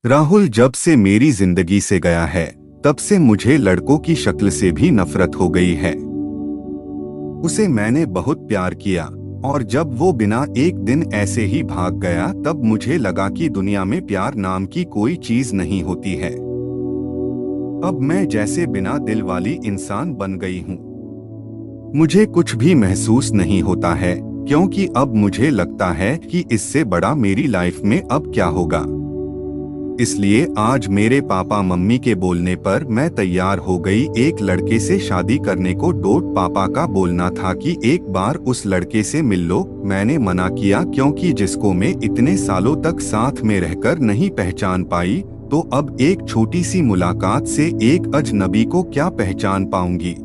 राहुल जब से मेरी जिंदगी से गया है, तब से मुझे लड़कों की शक्ल से भी नफरत हो गई है। उसे मैंने बहुत प्यार किया और जब वो बिना एक दिन ऐसे ही भाग गया, तब मुझे लगा कि दुनिया में प्यार नाम की कोई चीज नहीं होती है। अब मैं जैसे बिना दिल वाली इंसान बन गई हूँ। मुझे कुछ भी महसूस नहीं होता है, क्योंकि अब मुझे लगता है कि इससे बड़ा मेरी लाइफ में अब क्या होगा। इसलिए आज मेरे पापा मम्मी के बोलने पर मैं तैयार हो गई एक लड़के से शादी करने को। डॉट पापा का बोलना था कि एक बार उस लड़के से मिल लो। मैंने मना किया, क्योंकि जिसको मैं इतने सालों तक साथ में रहकर नहीं पहचान पाई, तो अब एक छोटी सी मुलाकात से एक अजनबी को क्या पहचान पाऊंगी।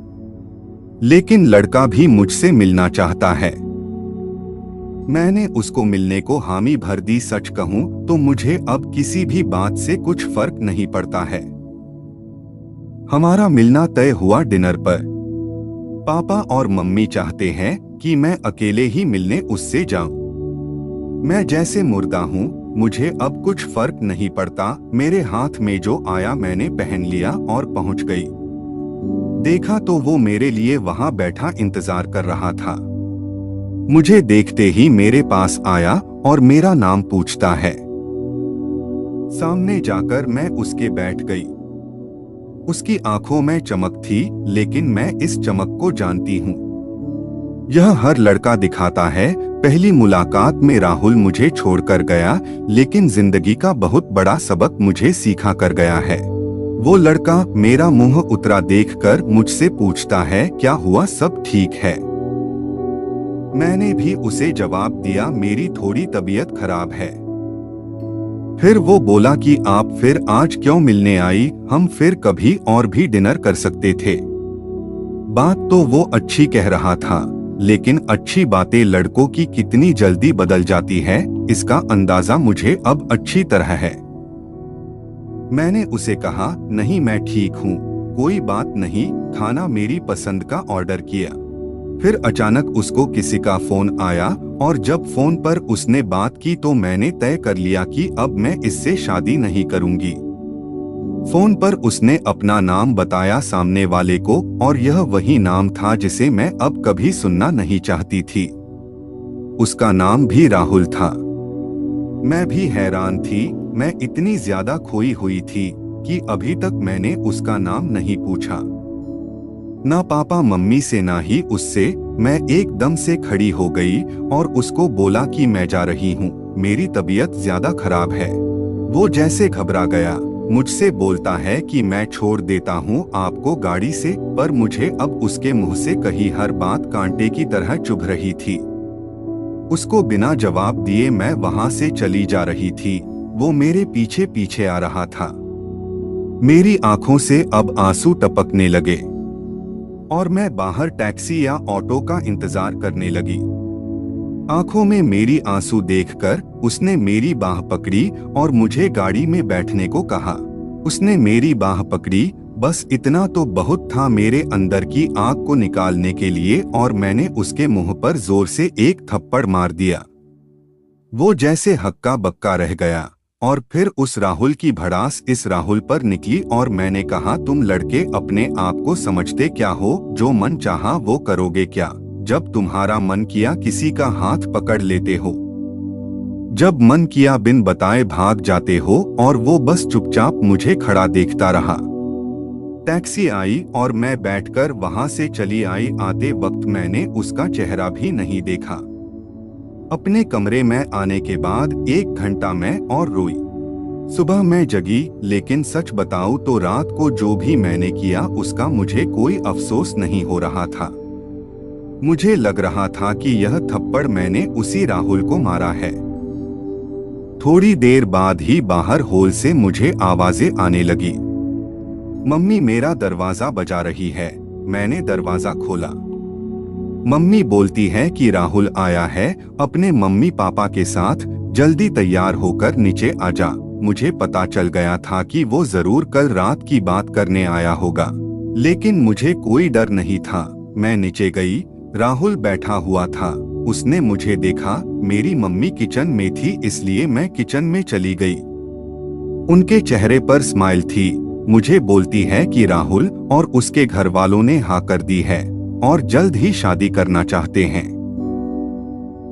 लेकिन लड़का भी मुझसे मिलना चाहता है। मैंने उसको मिलने को हामी भर दी। सच कहूं तो मुझे अब किसी भी बात से कुछ फर्क नहीं पड़ता है। हमारा मिलना तय हुआ डिनर पर। पापा और मम्मी चाहते हैं कि मैं अकेले ही मिलने उससे जाऊं। मैं जैसे मुर्दा हूं, मुझे अब कुछ फर्क नहीं पड़ता। मेरे हाथ में जो आया मैंने पहन लिया और पहुंच गई। देखा तो वो मेरे लिए वहां बैठा इंतजार कर रहा था। मुझे देखते ही मेरे पास आया और मेरा नाम पूछता है। सामने जाकर मैं उसके बैठ गई। उसकी आंखों में चमक थी, लेकिन मैं इस चमक को जानती हूँ। यह हर लड़का दिखाता है। पहली मुलाकात में राहुल मुझे छोड़कर गया, लेकिन जिंदगी का बहुत बड़ा सबक मुझे सिखा कर गया है। वो लड़का मेरा मुंह उतरा देखकर मुझसे पूछता है, क्या हुआ, सब ठीक है? मैंने भी उसे जवाब दिया, मेरी थोड़ी तबीयत खराब है। फिर वो बोला कि आप फिर आज क्यों मिलने आई, हम फिर कभी और भी डिनर कर सकते थे। बात तो वो अच्छी कह रहा था, लेकिन अच्छी बातें लड़कों की कितनी जल्दी बदल जाती है, इसका अंदाजा मुझे अब अच्छी तरह है। मैंने उसे कहा, नहीं मैं ठीक हूँ, कोई बात नहीं। खाना मेरी पसंद का ऑर्डर किया। फिर अचानक उसको किसी का फोन आया और जब फोन पर उसने बात की तो मैंने तय कर लिया कि अब मैं इससे शादी नहीं करूंगी। फोन पर उसने अपना नाम बताया सामने वाले को, और यह वही नाम था जिसे मैं अब कभी सुनना नहीं चाहती थी। उसका नाम भी राहुल था। मैं भी हैरान थी। मैं इतनी ज्यादा खोई हुई थी कि अभी तक मैंने उसका नाम नहीं पूछा। ना पापा मम्मी से ना ही उससे। मैं एकदम से खड़ी हो गई और उसको बोला कि मैं जा रही हूँ, मेरी तबीयत ज्यादा खराब है। वो जैसे घबरा गया। मुझसे बोलता है कि मैं छोड़ देता हूँ आपको गाड़ी से, पर मुझे अब उसके मुंह से कही हर बात कांटे की तरह चुभ रही थी। उसको बिना जवाब दिए मैं वहां से चली जा रही थी। वो मेरे पीछे पीछे आ रहा था। मेरी आंखों से अब आंसू टपकने लगे और मैं बाहर टैक्सी या ऑटो का इंतजार करने लगी। आंखों में मेरी आंसू देखकर उसने मेरी बाह पकड़ी और मुझे गाड़ी में बैठने को कहा। उसने मेरी बाह पकड़ी, बस इतना तो बहुत था मेरे अंदर की आग को निकालने के लिए, और मैंने उसके मुंह पर जोर से एक थप्पड़ मार दिया। वो जैसे हक्का बक्का रह गया। और फिर उस राहुल की भड़ास इस राहुल पर निकली और मैंने कहा, तुम लड़के अपने आप को समझते क्या हो? जो मन चाहा वो करोगे क्या? जब तुम्हारा मन किया किसी का हाथ पकड़ लेते हो, जब मन किया बिन बताए भाग जाते हो, और वो बस चुपचाप मुझे खड़ा देखता रहा। टैक्सी आई और मैं बैठकर वहां से चली आई। आते वक्त मैंने उसका चेहरा भी नहीं देखा। अपने कमरे में आने के बाद 1 घंटा मैं और रोई। सुबह मैं जगी, लेकिन सच बताऊं तो रात को जो भी मैंने किया उसका मुझे कोई अफसोस नहीं हो रहा था। मुझे लग रहा था कि यह थप्पड़ मैंने उसी राहुल को मारा है। थोड़ी देर बाद ही बाहर हॉल से मुझे आवाजें आने लगी। मम्मी मेरा दरवाजा बजा रही है। मैंने दरवाजा खोला। मम्मी बोलती है कि राहुल आया है अपने मम्मी पापा के साथ, जल्दी तैयार होकर नीचे आ जा। मुझे पता चल गया था कि वो जरूर कल रात की बात करने आया होगा, लेकिन मुझे कोई डर नहीं था। मैं नीचे गई। राहुल बैठा हुआ था। उसने मुझे देखा। मेरी मम्मी किचन में थी, इसलिए मैं किचन में चली गई। उनके चेहरे पर स्माइल थी। मुझे बोलती है कि राहुल और उसके घर वालों ने हाँ कर दी है और जल्द ही शादी करना चाहते हैं।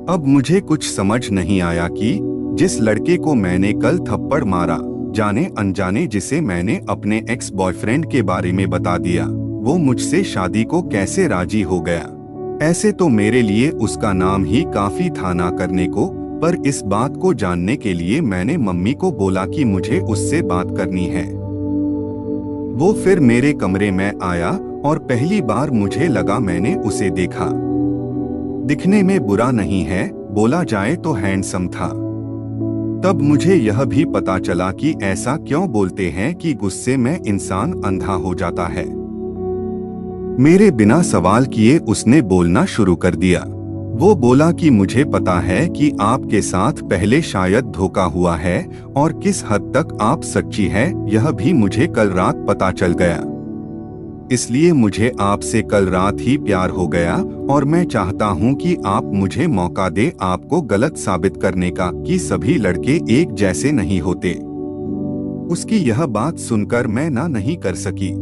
अब मुझे कुछ समझ नहीं आया कि जिस लड़के को मैंने कल थप्पड़ मारा, जाने अनजाने जिसे मैंने अपने एक्स बॉयफ्रेंड के बारे में बता दिया, वो मुझसे शादी को कैसे राजी हो गया। ऐसे तो मेरे लिए उसका नाम ही काफी था ना करने को, पर इस बात को जानने के लिए मैंने मम्मी को बोला कि मुझे उससे बात करनी है। वो फिर मेरे कमरे में आया और पहली बार मुझे लगा मैंने उसे देखा। दिखने में बुरा नहीं है, बोला जाए तो हैंडसम था। तब मुझे यह भी पता चला कि ऐसा क्यों बोलते हैं कि गुस्से में इंसान अंधा हो जाता है। मेरे बिना सवाल किए उसने बोलना शुरू कर दिया। वो बोला कि मुझे पता है कि आपके साथ पहले शायद धोखा हुआ है और किस हद तक आप सच्ची है यह भी मुझे कल रात पता चल गया। इसलिए मुझे आपसे कल रात ही प्यार हो गया और मैं चाहता हूं कि आप मुझे मौका दे आपको गलत साबित करने का कि सभी लड़के एक जैसे नहीं होते। उसकी यह बात सुनकर मैं ना नहीं कर सकी।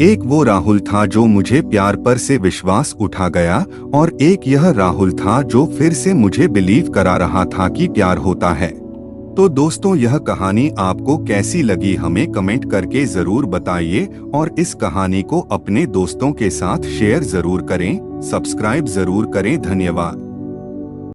एक वो राहुल था जो मुझे प्यार पर से विश्वास उठा गया और एक यह राहुल था जो फिर से मुझे बिलीव करा रहा था कि प्यार होता है। तो दोस्तों, यह कहानी आपको कैसी लगी हमें कमेंट करके जरूर बताइए और इस कहानी को अपने दोस्तों के साथ शेयर जरूर करें, सब्सक्राइब जरूर करें। धन्यवाद।